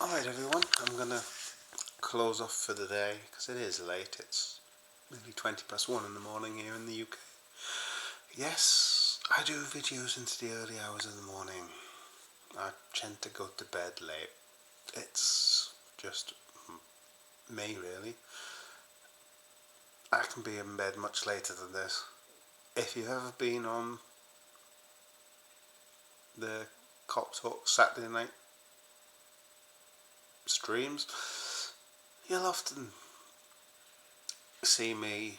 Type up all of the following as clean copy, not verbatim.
Alright everyone, I'm going to close off for the day because it is late. It's nearly 20 past 1 in the morning here in the UK. Yes, I do videos into the early hours of the morning. I tend to go to bed late. It's just me really. I can be in bed much later than this. If you've ever been on the Cop Talk Saturday night streams, you'll often see me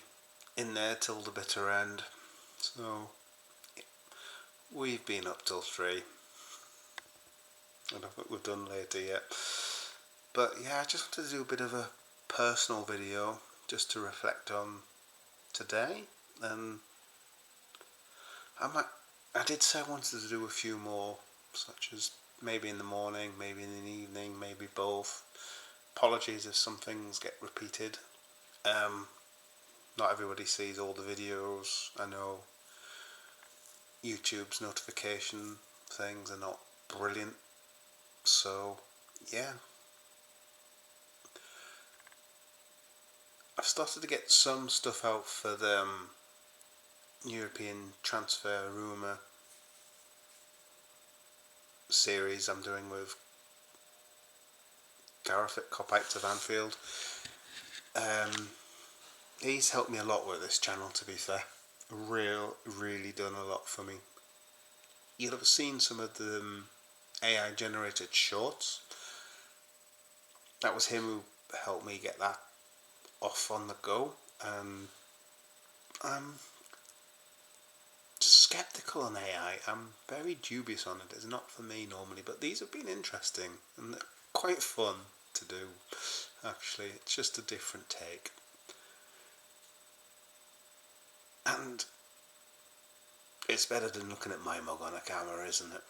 in there till the bitter end. So we've been up till 3. I don't think we've done later yet. But yeah, I just wanted to do a bit of a personal video just to reflect on today. And I did say I wanted to do a few more, such as maybe in the morning, maybe in the evening, maybe both. Apologies if some things get repeated. Not everybody sees all the videos. I know YouTube's notification things are not brilliant. So yeah, I've started to get some stuff out for the European transfer rumour series I'm doing with Gareth at Copites of Anfield. He's helped me a lot with this channel, to be fair. Really done a lot for me. You'll have seen some of the AI generated shorts. That was him who helped me get that off on the go. I'm skeptical on AI. I'm very dubious on it. It's not for me normally, but these have been interesting and they're quite fun to do. Actually, it's just a different take. And it's better than looking at my mug on a camera, isn't it?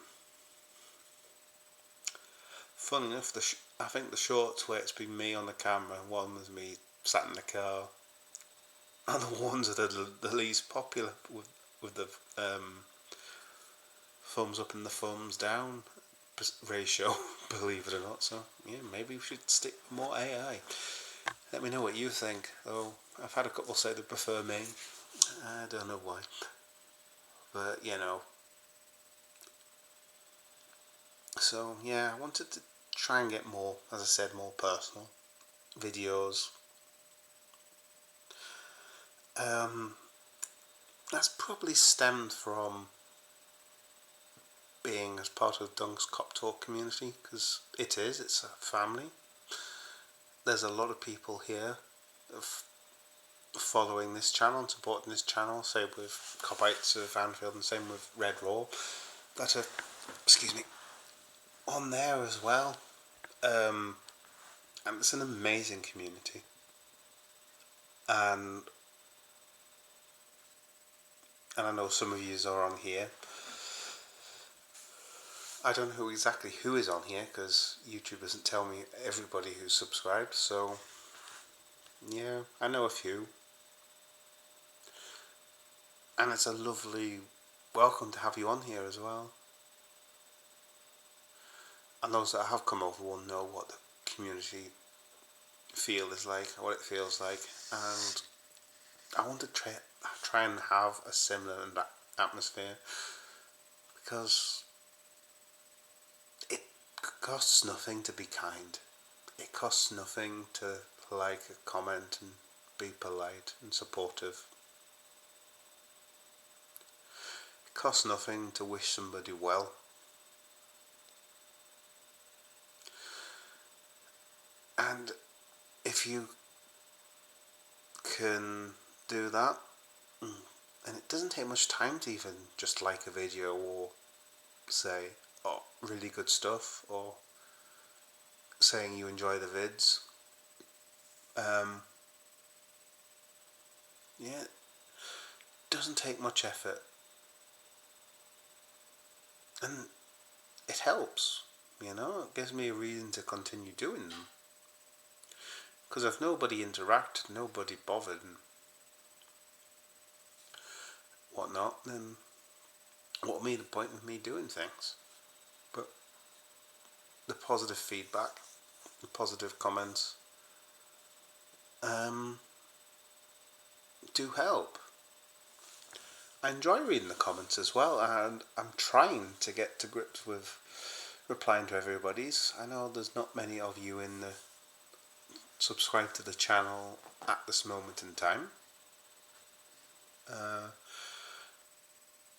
Fun enough, I think the shorts where it's been me on the camera, one was me sat in the car, are the ones that are the least popular with the thumbs up and the thumbs down ratio, believe it or not. So yeah, maybe we should stick with more AI. Let me know what you think. Though I've had a couple say they prefer me. I don't know why, but you know. So yeah, I wanted to try and get more, as I said, more personal videos. That's probably stemmed from being as part of Dunk's Cop Talk community, because it's a family. There's a lot of people here following this channel and supporting this channel, same with Copites of Anfield and same with Red Raw, that are, on there as well. And it's an amazing community. And I know some of you are on here. I don't know exactly who is on here because YouTube doesn't tell me everybody who's subscribed, so yeah, I know a few. And it's a lovely welcome to have you on here as well. And those that have come over will know what the community feel is like, what it feels like, and I want to try and have a similar atmosphere, because it costs nothing to be kind. It costs nothing to like a comment and be polite and supportive. It costs nothing to wish somebody well. And if you can do that, and it doesn't take much time to even just like a video or say, oh, really good stuff, or saying you enjoy the vids. Yeah, it doesn't take much effort, and it helps, you know. It gives me a reason to continue doing them, because if nobody interacted, nobody bothered and whatnot, then what would be the point of me doing things? But the positive feedback positive comments do help. I enjoy reading the comments as well, and I'm trying to get to grips with replying to everybody's. I know there's not many of you in the subscribe to the channel at this moment in time.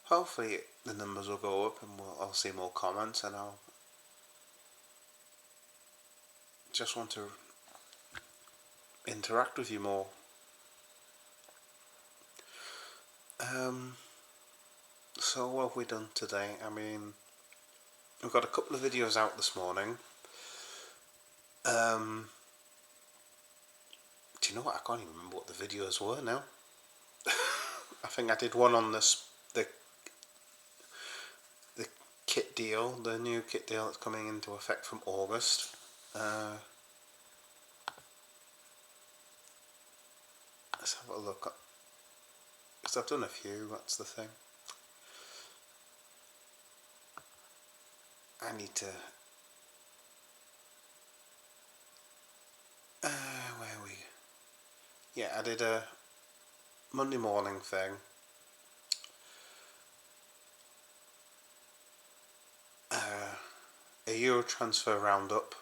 Hopefully the numbers will go up and I'll see more comments, and I'll just want to interact with you more. So what have we done today? I mean, we've got a couple of videos out this morning. Do you know what? I can't even remember what the videos were now. I think I did one on the kit deal, the new kit deal that's coming into effect from August. Let's have a look. Because I've done a few, that's the thing. I need to... where are we? Yeah, I did a Monday morning thing. A Euro transfer roundup.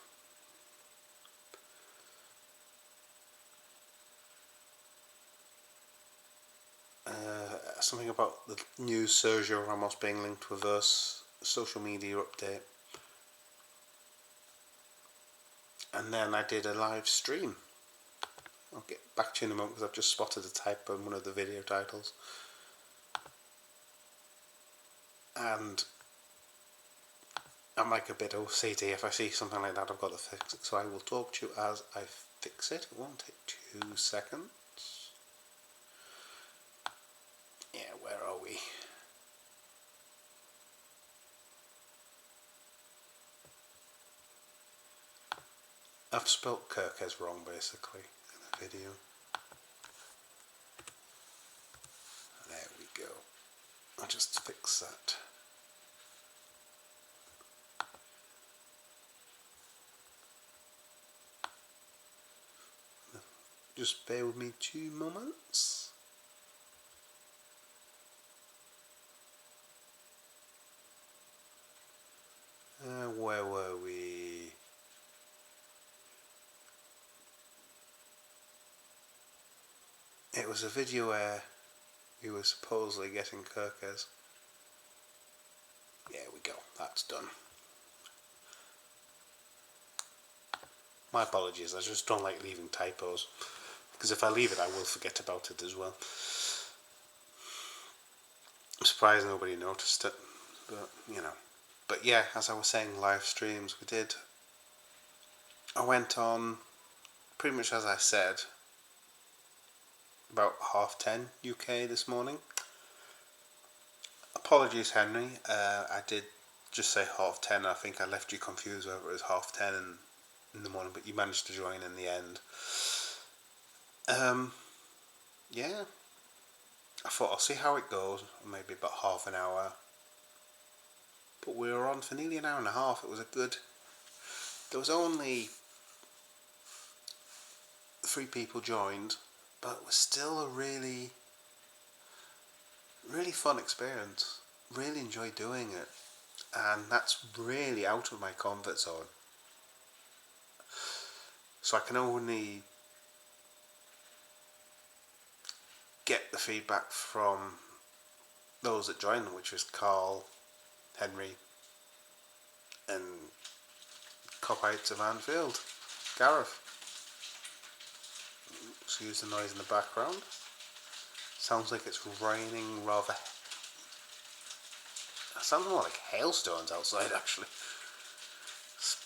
Something about the new Sergio Ramos being linked with us, social media update. And then I did a live stream. I'll get back to you in a moment because I've just spotted a typo in one of the video titles. And I'm like a bit OCD. If I see something like that, I've got to fix it. So I will talk to you as I fix it. It won't take 2 seconds. Yeah, where are we? I've spelt Kirkes wrong basically in the video. There we go. I'll just fix that. Just bear with me 2 moments. Where were we? It was a video where we were supposedly getting Kirkes. There we go, that's done. My apologies, I just don't like leaving typos, because if I leave it I will forget about it as well. I'm surprised nobody noticed it, but you know. But yeah, as I was saying, live streams, I went on pretty much as I said, about 10:30 UK this morning. Apologies, Henry, I did just say 10:30. I think I left you confused whether it was 10:30 in the morning, but you managed to join in the end. Yeah, I thought I'll see how it goes, maybe about half an hour. But we were on for nearly an hour and a half. It was a good... There was only 3 people joined, but it was still a really, really fun experience. Really enjoyed doing it. And that's really out of my comfort zone. So I can only get the feedback from those that joined, which was Carl, Henry, and Cop-Heights of Anfield, Gareth. Excuse the noise in the background. Sounds like it's raining rather... It sounds more like hailstones outside actually. It's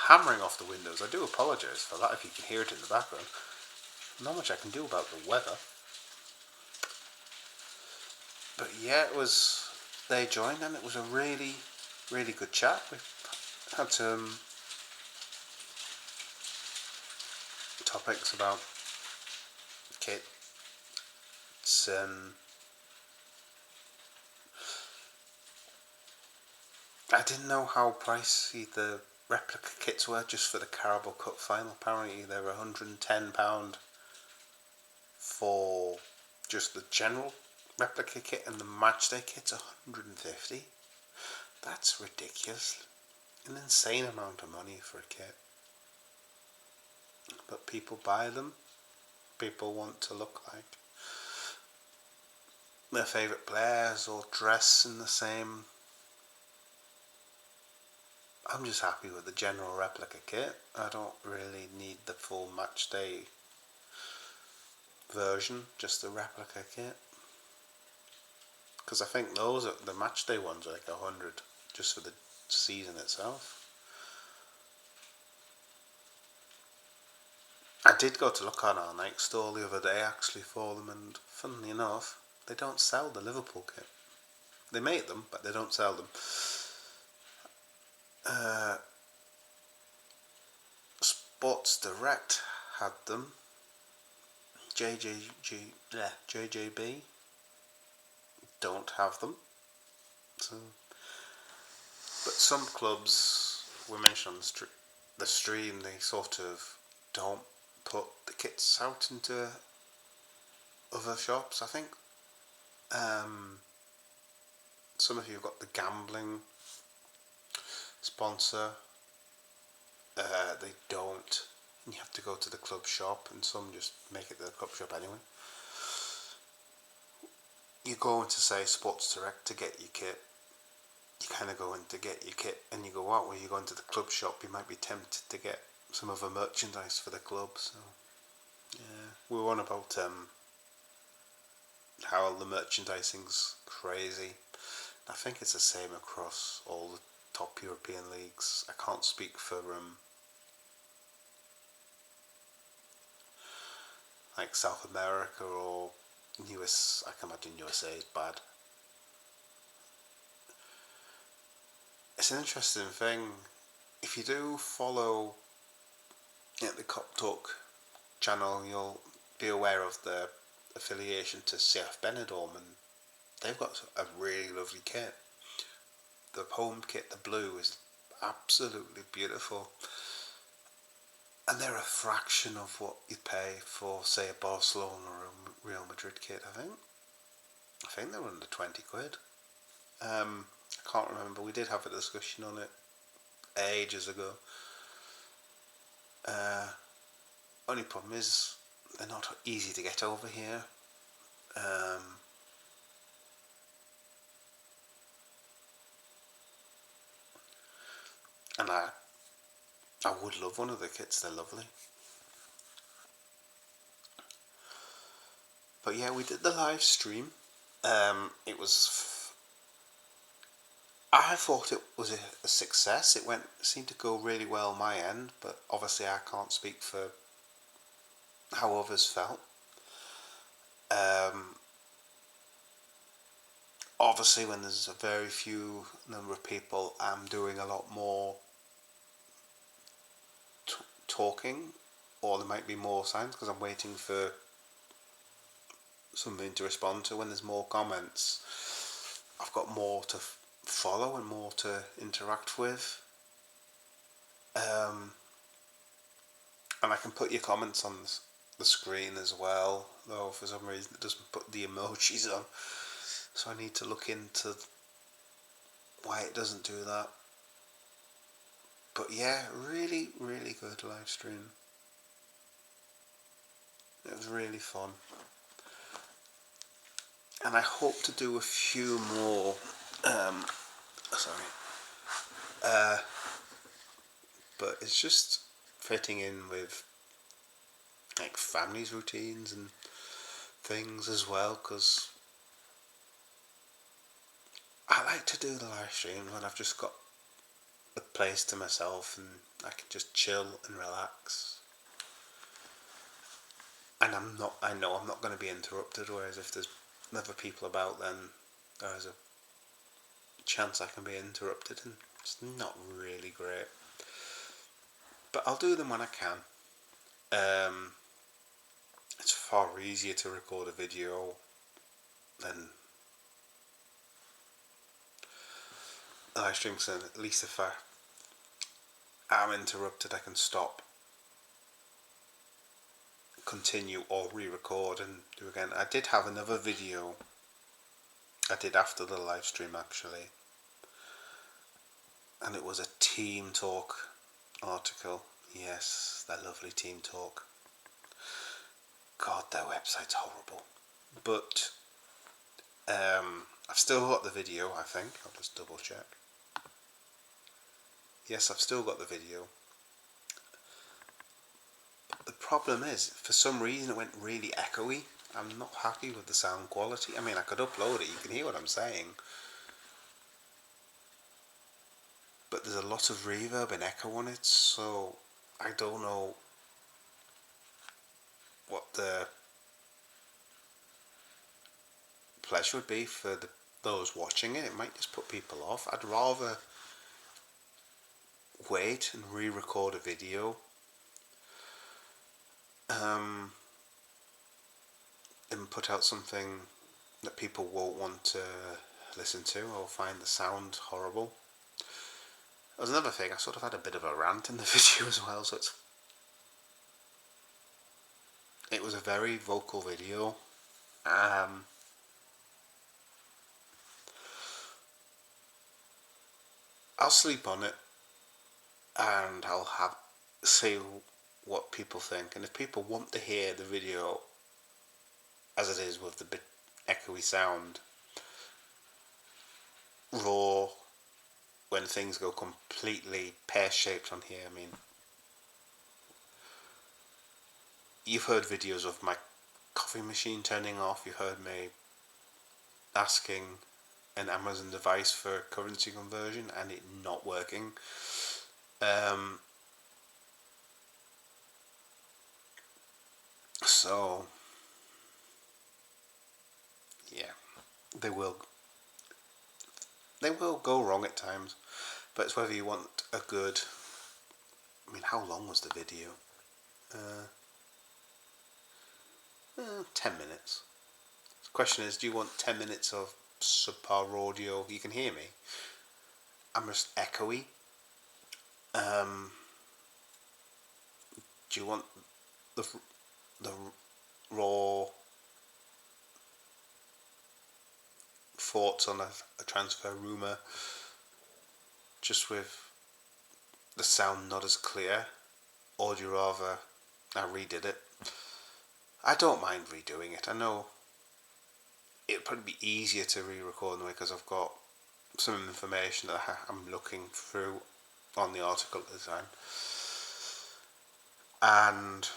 hammering off the windows. I do apologise for that if you can hear it in the background. Not much I can do about the weather. But yeah, it was... They joined and it was a really, really good chat. We had some topics about kits and... I didn't know how pricey the replica kits were just for the Carabao Cup final. Apparently they were £110 for just the general replica kit, and the matchday kit's £150. That's ridiculous. An insane amount of money for a kit. But people buy them. People want to look like their favourite players or dress in the same. I'm just happy with the general replica kit. I don't really need the full matchday version, just the replica kit. Because I think those are the matchday ones are like 100 just for the season itself. I did go to look on our Nike store the other day actually for them, and funnily enough, they don't sell the Liverpool kit. They make them, but they don't sell them. Sports Direct had them. JJB don't have them. So, but some clubs, we mentioned on the stream, they sort of don't put the kits out into other shops, I think. Some of you have got the gambling sponsor. They don't. You have to go to the club shop, and some just make it to the club shop anyway. You go into, say, Sports Direct to get your kit. You kind of go in to get your kit, and you go out where you go into the club shop. You might be tempted to get some other merchandise for the club. So, yeah, we were on about how the merchandising's crazy. I think it's the same across all the top European leagues. I can't speak for like South America or US. I can imagine USA is bad. It's an interesting thing. If you do follow the Cop Talk channel, you'll be aware of the affiliation to CF Benidorm, and they've got a really lovely kit. The home kit, the blue, is absolutely beautiful. And they're a fraction of what you'd pay for, say, a Barcelona or a Real Madrid kit, I think they're under 20 quid. I can't remember. We did have a discussion on it ages ago. Only problem is they're not easy to get over here. And I would love one of the kits. They're lovely. But yeah, we did the live stream. It was. I thought it was a success. It seemed to go really well on my end, but obviously I can't speak for how others felt. Obviously, when there's a very few number of people, I'm doing a lot more talking, or there might be more signs because I'm waiting for something to respond to. When there's more comments, I've got more to follow and more to interact with. And I can put your comments on the screen as well, though for some reason it doesn't put the emojis on. So I need to look into why it doesn't do that. But yeah, really, really good live stream. It was really fun. And I hope to do a few more. But it's just fitting in with like families' routines and things as well, because I like to do the live stream when I've just got a place to myself and I can just chill and relax. And I know I'm not going to be interrupted, whereas if there's other people about, then there's a chance I can be interrupted, and it's not really great. But I'll do them when I can. It's far easier to record a video than live streams, and at least if I'm interrupted, I can stop, continue, or re-record and do again. I did have another video I did after the live stream actually, and it was a Team Talk article. Yes, that lovely Team Talk. God, their website's horrible. But I've still got the video, I think. I'll just double check. Yes, I've still got the video. The problem is, for some reason it went really echoey. I'm not happy with the sound quality. I mean, I could upload it, you can hear what I'm saying. But there's a lot of reverb and echo on it, so I don't know what the pleasure would be for those watching it. It might just put people off. I'd rather wait and re-record a video and put out something that people won't want to listen to or find the sound horrible. There was another thing, I sort of had a bit of a rant in the video as well, so it was a very vocal video. I'll sleep on it and I'll see what people think, and if people want to hear the video as it is with the bit echoey sound, raw, when things go completely pear-shaped on here. I mean, you've heard videos of my coffee machine turning off, you've heard me asking an Amazon device for currency conversion and it not working. So yeah, they will go wrong at times, but it's whether you want a good. I mean, how long was the video? 10 minutes. The question is, do you want 10 minutes of subpar audio? You can hear me. I'm just echoey. Do you want the raw thoughts on a transfer rumour, just with the sound not as clear, or do you rather I redid it? I don't mind redoing it. I know it'd probably be easier to re-record anyway because I've got some information that I'm looking through on the article at the time, and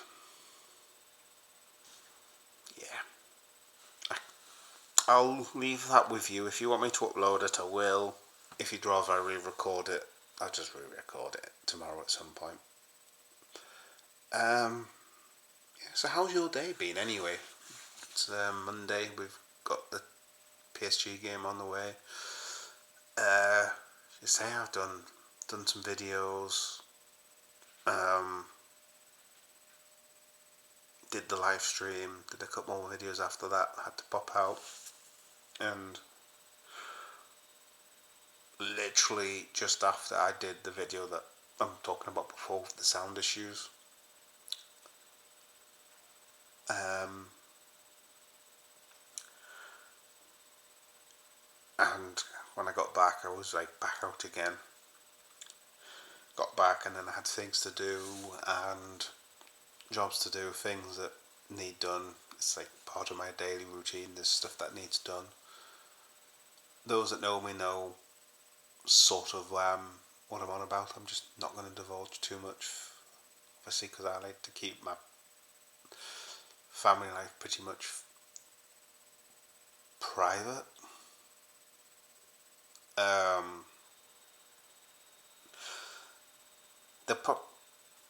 yeah, I'll leave that with you. If you want me to upload it, I will. If you'd rather I re-record it, I'll just re-record it tomorrow at some point. So how's your day been anyway? It's Monday, we've got the PSG game on the way. You say I've done some videos, did the live stream, did a couple more videos after that, had to pop out, and literally just after I did the video that I'm talking about before with the sound issues, and when I got back I was like back out again. Got back and then I had things to do and jobs to do, things that need done. It's like part of my daily routine, there's stuff that needs done. Those that know me know sort of what I'm on about. I'm just not going to divulge too much, obviously, because I like to keep my family life pretty much private.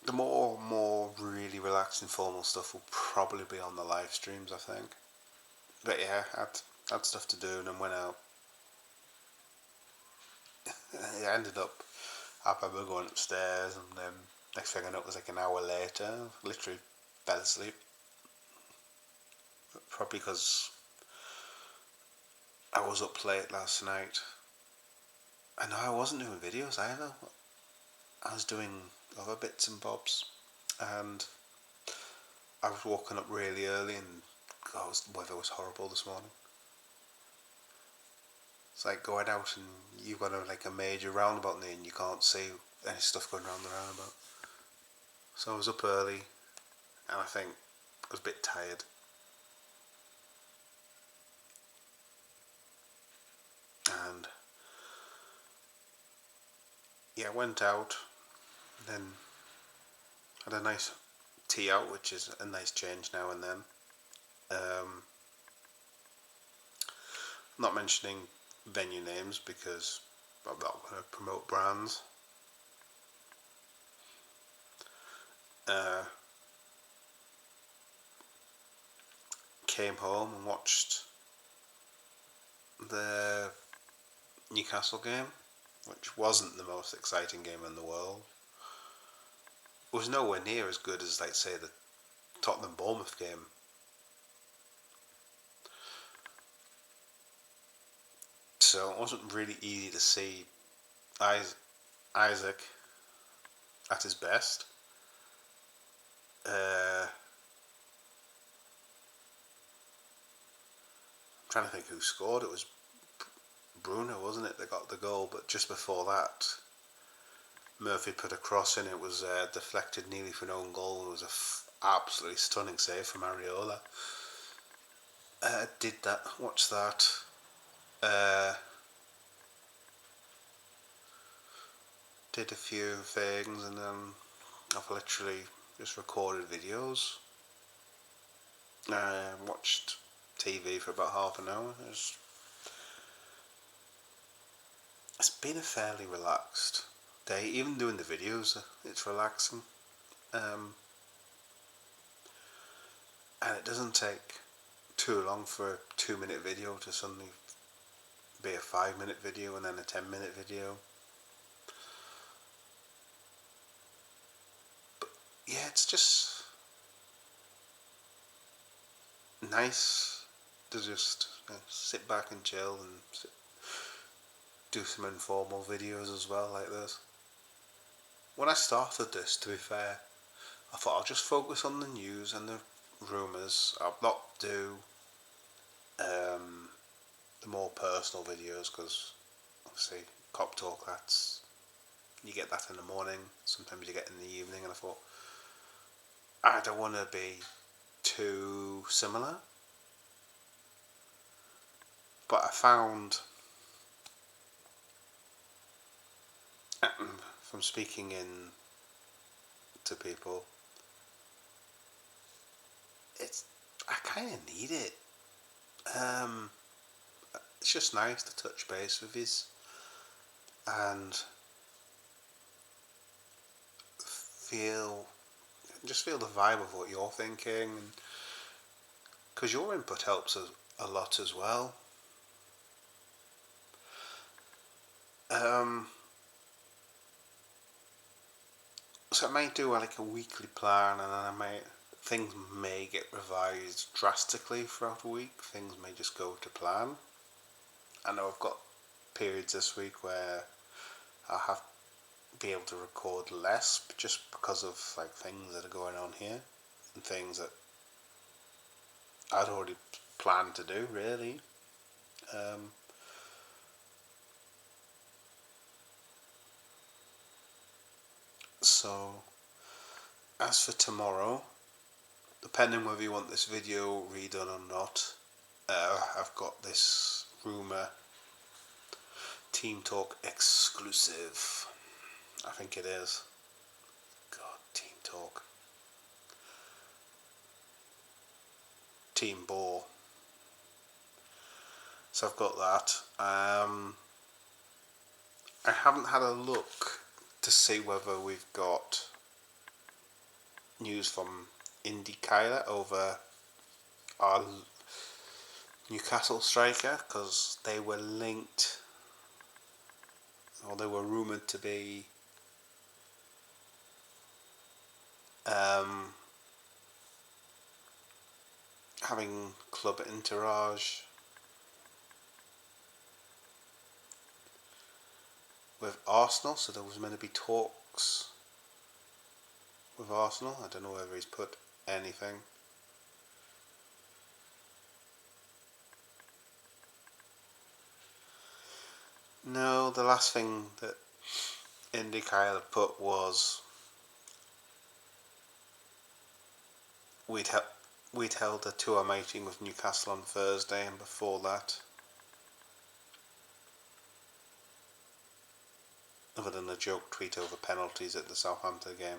The more really relaxed informal stuff will probably be on the live streams, I think. But yeah, I had stuff to do and then went out. I ended up, I remember going upstairs and then next thing I know it was like an hour later, literally fell asleep. Probably because I was up late last night. I know I wasn't doing videos either. I was doing other bits and bobs, and I was waking up really early, and the weather was horrible this morning. It's like going out and you've got a major roundabout near and you can't see any stuff going around the roundabout. So I was up early, and I think I was a bit tired. And yeah, I went out, then had a nice tea out, which is a nice change now and then. Not mentioning venue names because I'm not going to promote brands. Came home and watched the Newcastle game, which wasn't the most exciting game in the world. It was nowhere near as good as, like, say, the Tottenham Bournemouth game. So it wasn't really easy to see Isaac at his best. I'm trying to think who scored. It was Bruno, wasn't it, that got the goal? But just before that, Murphy put a cross in. It was deflected nearly for an own goal. It was a absolutely stunning save from Areola. Did that, watched that. Did a few things, and then I've literally just recorded videos. Watched TV for about half an hour. It's been a fairly relaxed day. Even doing the videos, it's relaxing. And it doesn't take too long for a 2-minute video to suddenly be a 5-minute video and then a 10-minute video. But yeah, it's just nice to just sit back and chill and do some informal videos as well, like this. When I started this, to be fair, I thought I'll just focus on the news and the rumours. I'll not do the more personal videos, because obviously cop talk, you get that in the morning, sometimes you get in the evening, and I thought I don't want to be too similar. But I found from speaking to people, I kind of need it. It's just nice to touch base with you and feel the vibe of what you're thinking, because your input helps a lot as well. So I might do a weekly plan, and then things may get revised drastically throughout the week. Things may just go to plan. I know I've got periods this week where I'll have to be able to record less, just because of things that are going on here and things that I'd already planned to do, really. So as for tomorrow, depending whether you want this video redone or not, I've got this rumour Team Talk exclusive. I think it is. God, Team Talk. Team Ball. So I've got that. I haven't had a look to see whether we've got news from Indy Kyler over our Newcastle striker, because they were linked, or they were rumoured to be having club entourage with Arsenal, so there was meant to be talk talks with Arsenal. I don't know whether he's put anything. No, the last thing that IndyCar had put was we'd held a tour meeting with Newcastle on Thursday, and before that, other than a joke tweet over penalties at the Southampton game,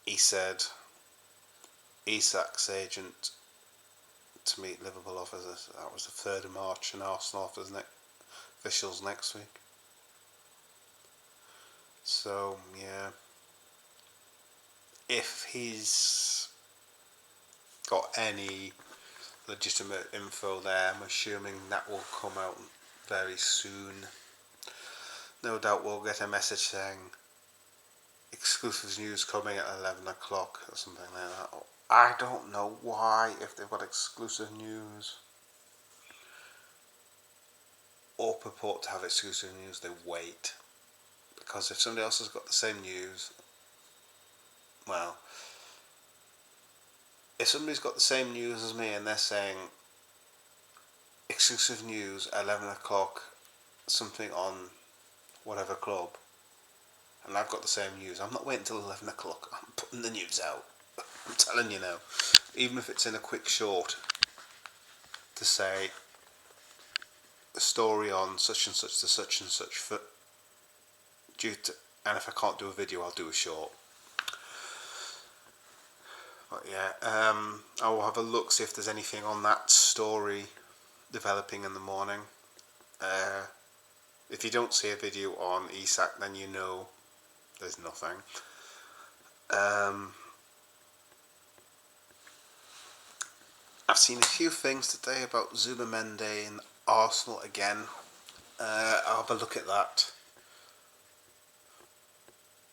he said Isak's agent to meet Liverpool offers, that was the 3rd of March, and Arsenal offers officials next week. So yeah, if he's got any legitimate info there, I'm assuming that will come out very soon. No doubt we'll get a message saying exclusive news coming at 11 o'clock or something like that. I don't know why, if they've got exclusive news or purport to have exclusive news, they wait. Because if somebody else has got the same news, well, if somebody's got the same news as me and they're saying exclusive news at 11 o'clock, something on whatever club, and I've got the same news, I'm not waiting till 11 o'clock, I'm putting the news out. I'm telling you now, even if it's in a quick short, to say a story on such and such to such and such and if I can't do a video, I'll do a short. But yeah, I will have a look, see if there's anything on that story developing in the morning. If you don't see a video on Isak, then you know there's nothing. I've seen a few things today about Zubimendi and Arsenal again. I'll have a look at that.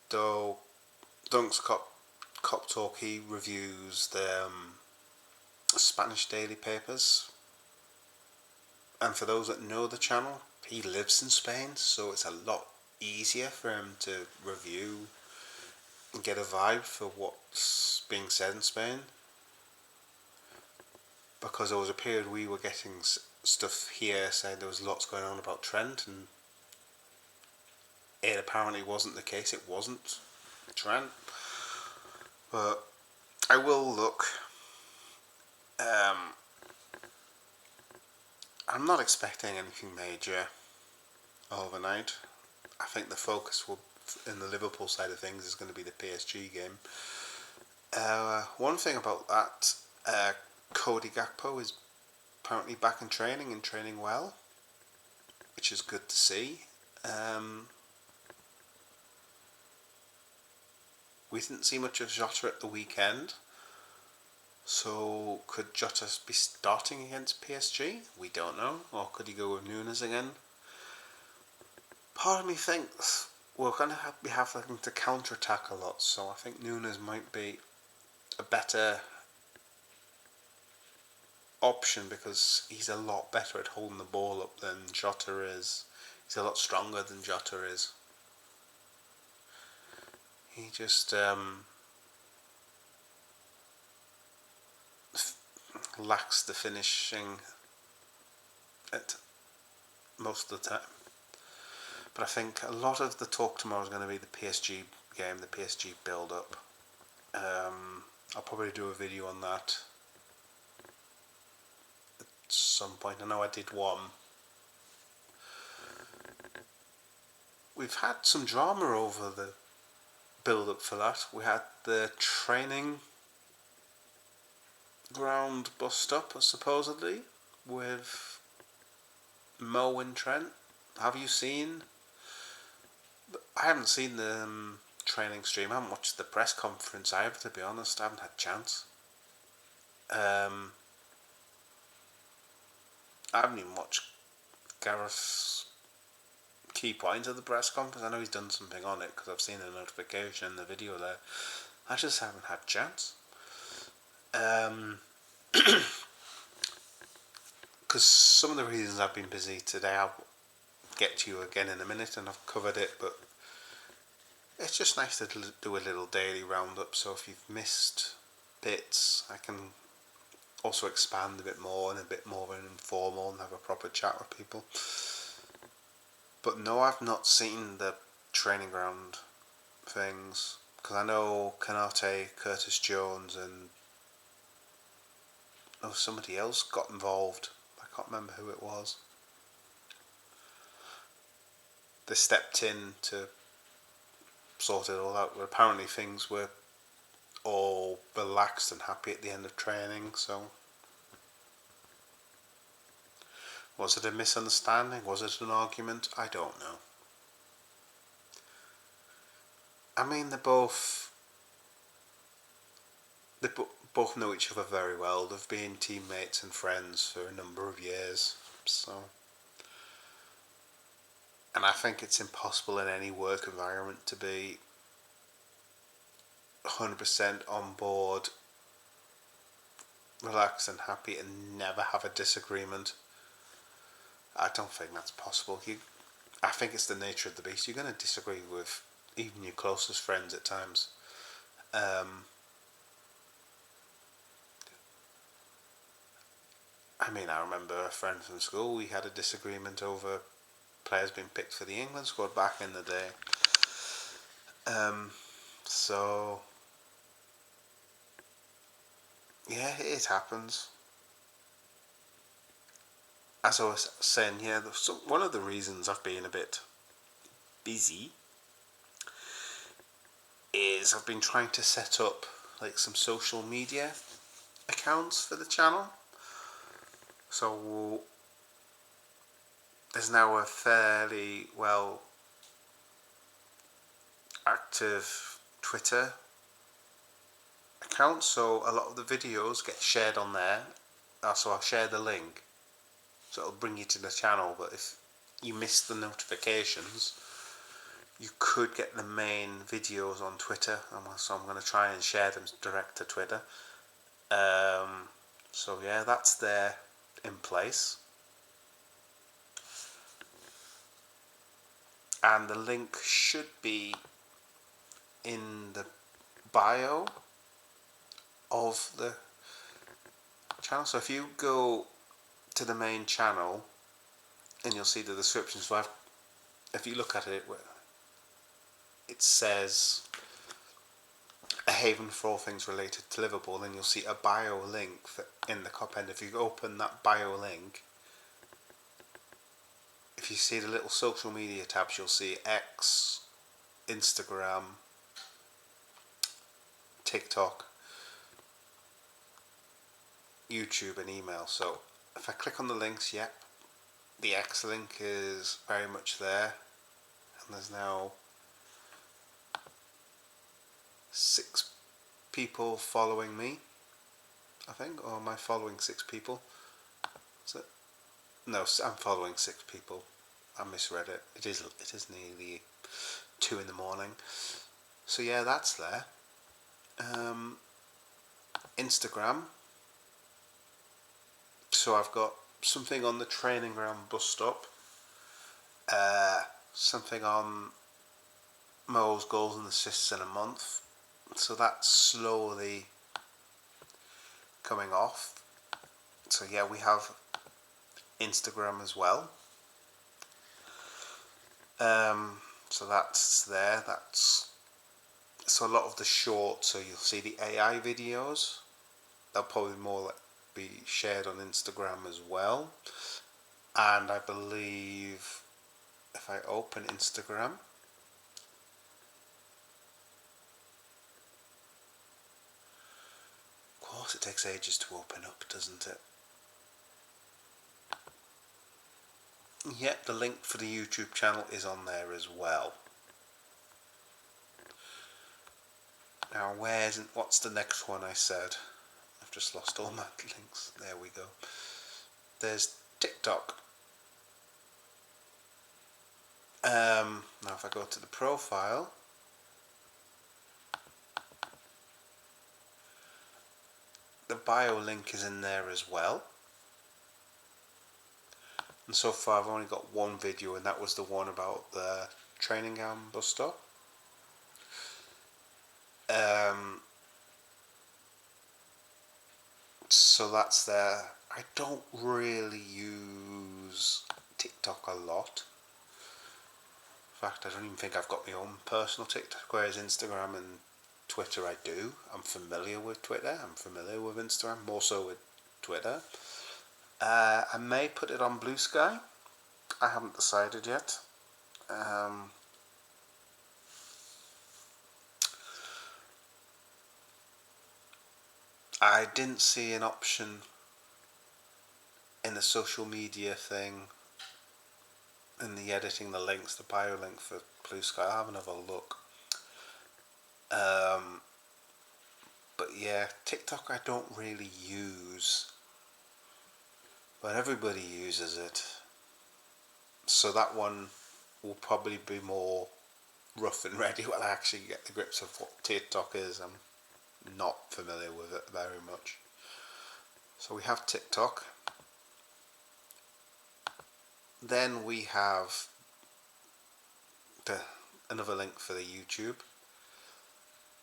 Though Dunk's Cop Talk, he reviews the Spanish daily papers. And for those that know the channel, he lives in Spain, so it's a lot easier for him to review and get a vibe for what's being said in Spain. Because there was a period we were getting stuff here saying there was lots going on about Trent, and it apparently wasn't the case. It wasn't Trent. But I will look. I'm not expecting anything major overnight. I think the focus in the Liverpool side of things is going to be the PSG game. One thing about that, Cody Gakpo is apparently back in training and training well, which is good to see. We didn't see much of Jota at the weekend, so could Jota be starting against PSG? We don't know. Or could he go with Nunes again? Part of me thinks we're going to be having to counter-attack a lot, so I think Nunes might be a better option because he's a lot better at holding the ball up than Jota is. He's a lot stronger than Jota is. He just lacks the finishing at most of the time. But I think a lot of the talk tomorrow is going to be the PSG game, the PSG build-up. I'll probably do a video on that at some point. I know I did one. We've had some drama over the build-up for that. We had the training ground bust up, supposedly, with Mo and Trent. Have you seen? I haven't seen the training stream. I haven't watched the press conference either, to be honest. I haven't had a chance. I haven't even watched Gareth's key points of the press conference. I know he's done something on it because I've seen a notification in the video there. I just haven't had a chance. because some of the reasons I've been busy today, I'll get to you again in a minute, and I've covered it, but it's just nice to do a little daily roundup, so if you've missed bits, I can also expand a bit more and a bit more informal and have a proper chat with people. But no, I've not seen the training ground things, because I know Canate, Curtis Jones, and somebody else got involved. I can't remember who it was. They stepped in to sort it all out, but apparently things were all relaxed and happy at the end of training. So was it a misunderstanding? Was it an argument? I don't know. I mean, they both know each other very well. They've been teammates and friends for a number of years. So, and I think it's impossible in any work environment to be 100% on board, relaxed and happy, and never have a disagreement. I don't think that's possible. I think it's the nature of the beast. You're going to disagree with even your closest friends at times. I mean, I remember a friend from school, we had a disagreement over players being picked for the England squad back in the day. So, yeah, it happens. As I was saying, yeah, one of the reasons I've been a bit busy is I've been trying to set up like some social media accounts for the channel. So there's now a fairly well active Twitter account, so a lot of the videos get shared on there. So I'll share the link, so it'll bring you to the channel, but if you miss the notifications, you could get the main videos on Twitter, so I'm going to try and share them direct to Twitter. So yeah, that's there in place. And the link should be in the bio of the channel. So if you go to the main channel, and you'll see the description. So if you look at it, it says a haven for all things related to Liverpool, then you'll see a bio link in the top end. If you open that bio link, if you see the little social media tabs, you'll see X, Instagram, TikTok, YouTube, and email. So if I click on the links, yep, the X link is very much there, and there's now 6 people following me, I think, or am I following 6 people? No, I'm following 6 people. I misread it. It is nearly 2 in the morning. So yeah, that's there. Instagram. So I've got something on the training ground bus stop. Something on Mo's goals and assists in a month. So that's slowly coming off. So yeah, we have Instagram as well. So that's there. So a lot of the shorts, so you'll see the AI videos, they'll probably more be shared on Instagram as well. And I believe if I open Instagram, of course it takes ages to open up, doesn't it? Yep, the link for the YouTube channel is on there as well. Now what's the next one I said? I've just lost all my links. There we go. There's TikTok. Now if I go to the profile, the bio link is in there as well. And so far I've only got one video, and that was the one about the training ground bus stop. So that's there. I don't really use TikTok a lot. In fact, I don't even think I've got my own personal TikTok, whereas Instagram and Twitter I do. I'm familiar with Twitter, I'm familiar with Instagram, more so with Twitter. I may put it on Blue Sky. I haven't decided yet. I didn't see an option in the social media thing, in the editing the links, the bio link for Blue Sky. I'll have another look. But yeah, TikTok I don't really use, but everybody uses it. So that one will probably be more rough and ready when I actually get the grips of what TikTok is. I'm not familiar with it very much. So we have TikTok. Then we have another link for the YouTube.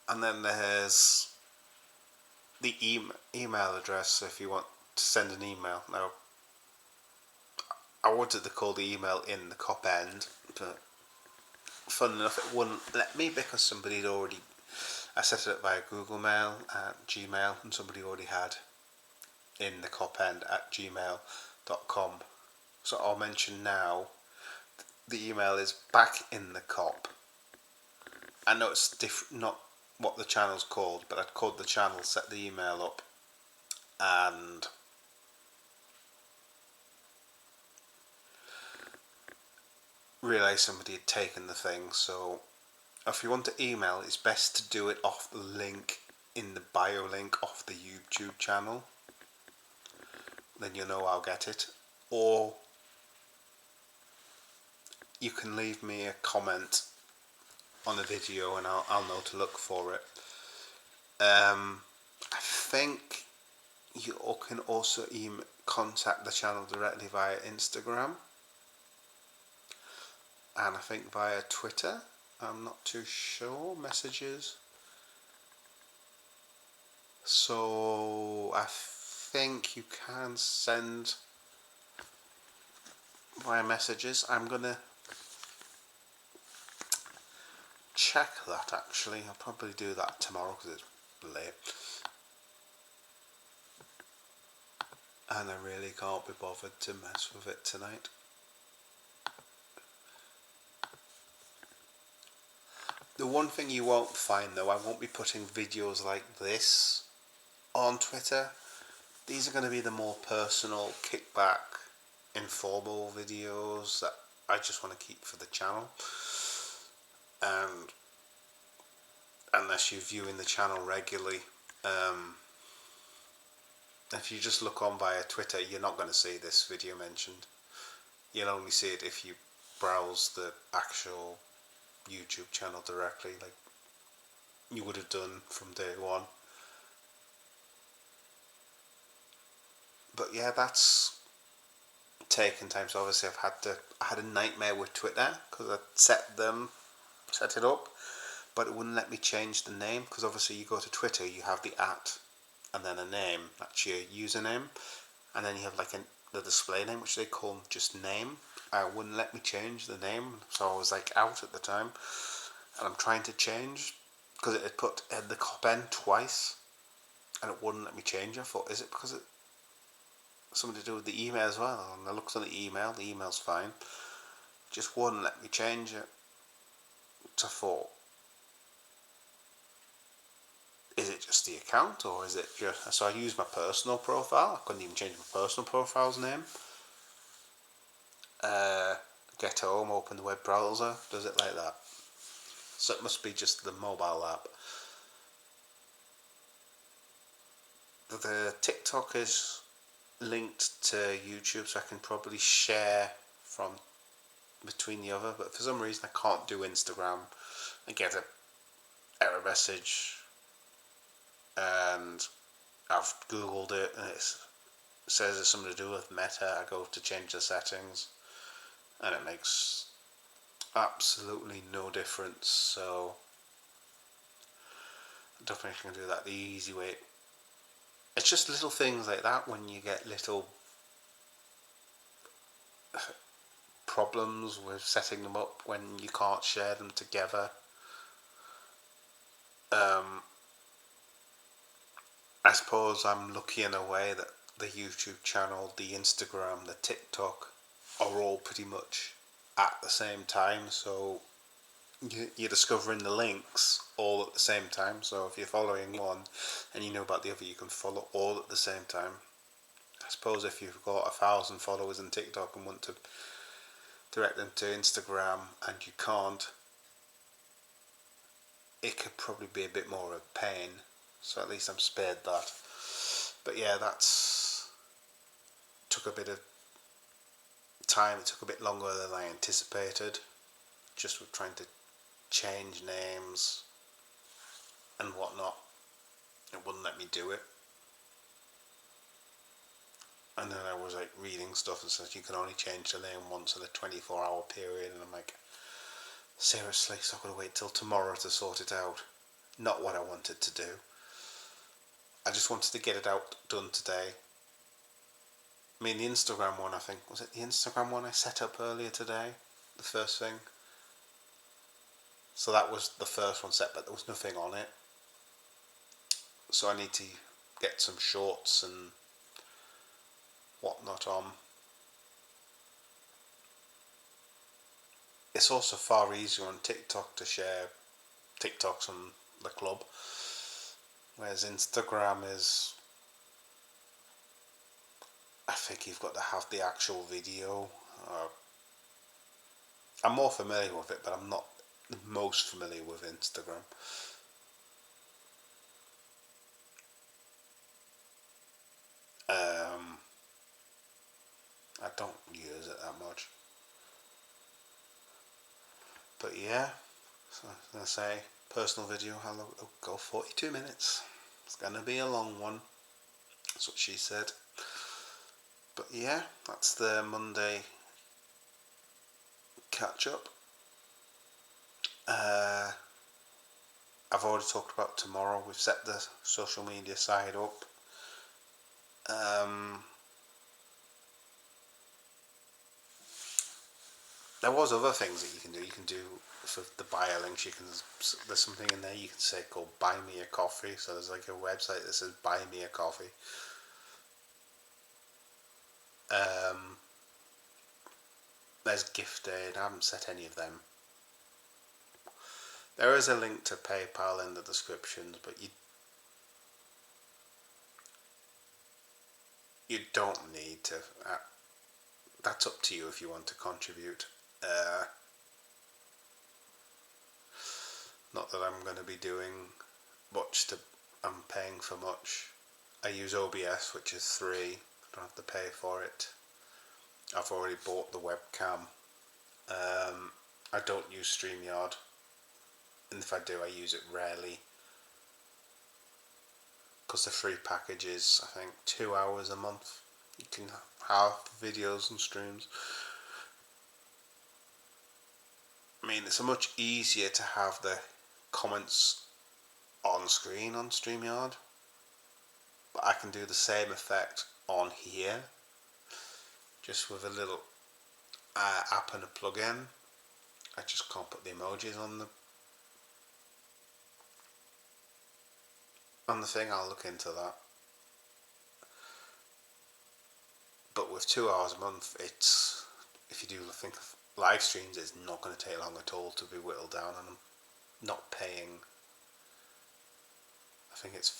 And then there's the email address if you want to send an email. Now, I wanted to call the email in the cop end, but fun enough it wouldn't let me because somebody had already, I set it up via Google Mail at Gmail, and somebody already had in the cop end at gmail.com. So I'll mention now, the email is back in the cop. I know it's not what the channel's called, but I'd called the channel, set the email up, and realised somebody had taken the thing. So if you want to email, it's best to do it off the link in the bio link off the YouTube channel. Then you'll know I'll get it. Or you can leave me a comment on the video and I'll know to look for it. I think you can also contact the channel directly via Instagram, and I think via Twitter. I'm not too sure. Messages. So I think you can send via messages. I'm gonna check that actually. I'll probably do that tomorrow because it's late. And I really can't be bothered to mess with it tonight. The one thing you won't find though, I won't be putting videos like this on Twitter. These are going to be the more personal, kickback, informal videos that I just want to keep for the channel. And unless you're viewing the channel regularly, if you just look on via Twitter, you're not going to see this video mentioned. You'll only see it if you browse the actual YouTube channel directly, like you would have done from day one. But yeah, that's taken time. So obviously I had a nightmare with Twitter because I set it up, but it wouldn't let me change the name, because obviously you go to Twitter, you have the @ and then a name, that's your username, and then you have like the display name, which they call just name. It wouldn't let me change the name, so I was like out at the time, and I'm trying to change because it had put the cop end twice and it wouldn't let me change. I thought, is it because it something to do with the email as well? And I looked on the email's fine, just wouldn't let me change it. So I thought, is it just the account, or is it just... So I used my personal profile. I couldn't even change my personal profile's name. Get home, open the web browser, does it like that. So it must be just the mobile app. The TikTok is linked to YouTube, so I can probably share from between the other, but for some reason I can't do Instagram. I get an error message, and I've googled it and it says it's something to do with Meta. I go to change the settings and it makes absolutely no difference. So I don't think I can do that the easy way. It's just little things like that when you get little problems with setting them up when you can't share them together. I suppose I'm lucky in a way that the YouTube channel, the Instagram, the TikTok are all pretty much at the same time. So you're discovering the links all at the same time. So if you're following one and you know about the other, you can follow all at the same time. I suppose if you've got 1,000 followers in TikTok and want to direct them to Instagram and you can't, it could probably be a bit more of a pain. So at least I'm spared that. But yeah, that's took a bit of time. It took a bit longer than I anticipated, just with trying to change names and whatnot. It wouldn't let me do it. And then I was like reading stuff and says you can only change the name once in a 24-hour period, and I'm like, seriously? So I've got to wait till tomorrow to sort it out. Not what I wanted to do. I just wanted to get it done today. I mean, the Instagram one, I think, was it the Instagram one I set up earlier today? The first thing. So that was the first one set, but there was nothing on it. So I need to get some shorts and whatnot on. It's also far easier on TikTok to share TikToks on the club, whereas Instagram is, I think you've got to have the actual video. I'm more familiar with it, but I'm not the most familiar with Instagram. I don't use it that much. But yeah, so I was going to say, personal video, I'll go 42 minutes. It's going to be a long one. That's what she said. But yeah, that's the Monday catch up. I've already talked about tomorrow. We've set the social media side up. There was other things that you can do. You can do for the bio links. There's something in there you can say called Buy Me a Coffee. So there's like a website that says Buy Me a Coffee. There's gift aid. I haven't set any of them. There is a link to PayPal in the descriptions, but you don't need to. That's up to you if you want to contribute. Not that I'm going to be doing much I'm paying for much. I use OBS, which is free. I don't have to pay for it. I've already bought the webcam. I don't use StreamYard. And if I do, I use it rarely. Because the free package is, I think, 2 hours a month. You can have videos and streams. I mean, it's much easier to have the comments on screen on StreamYard, but I can do the same effect on here, just with a little app and a plugin. I just can't put the emojis on the thing. I'll look into that. But with 2 hours a month, it's, if you do think of live streams, it's not going to take long at all to be whittled down, and I'm not paying, I think it's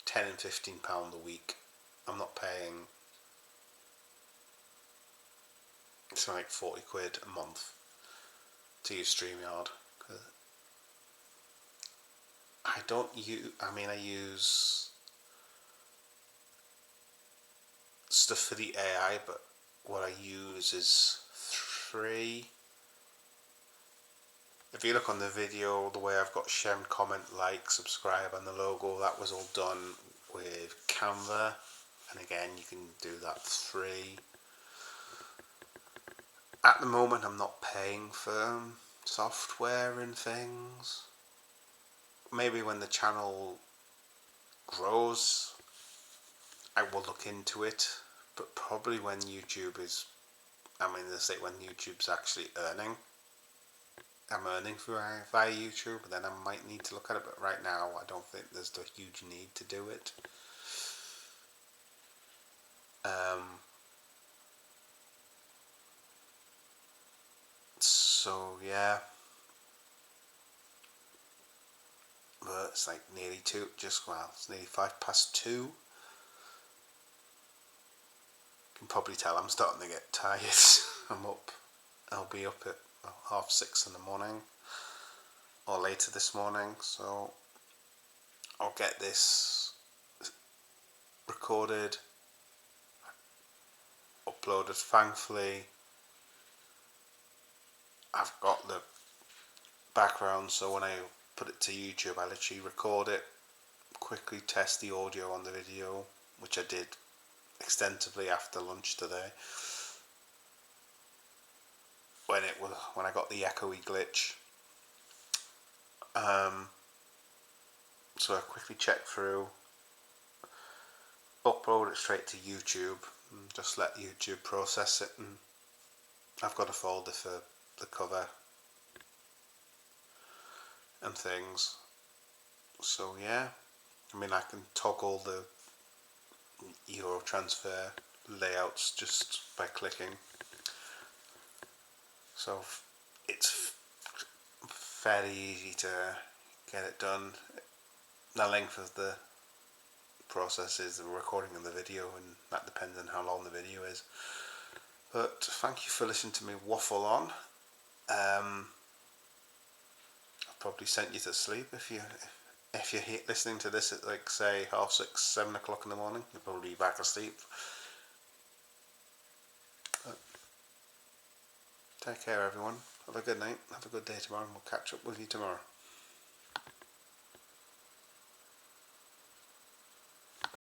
10 and £15 a week. I'm not paying, it's like 40 quid a month to use StreamYard. I use stuff for the AI, but what I use is If you look on the video, the way I've got share, comment, like, subscribe and the logo, that was all done with Canva, and again you can do that free. At the moment I'm not paying for software and things. Maybe when the channel grows I will look into it, but probably when YouTube is, when YouTube's actually earning, I'm earning via YouTube, then I might need to look at it, but right now I don't think there's the huge need to do it. So yeah, but it's like nearly it's nearly 2:05. You can probably tell I'm starting to get tired. I'll be up at 6:30 in the morning, or later this morning, so I'll get this recorded, uploaded. Thankfully I've got the background, so when I put it to YouTube I literally record it, quickly test the audio on the video, which I did extensively after lunch today when I got the echoey glitch. So I quickly checked through, upload it straight to YouTube and just let YouTube process it, and I've got a folder for the cover and things. So yeah, I can toggle the Euro transfer layouts just by clicking, so it's fairly easy to get it done. The length of the process is the recording of the video, and that depends on how long the video is. But thank you for listening to me waffle on. I've probably sent you to sleep if you're listening to this at like say 6:30, 7 o'clock in the morning. You'll probably be back asleep. But take care everyone. Have a good night. Have a good day tomorrow, and we'll catch up with you tomorrow.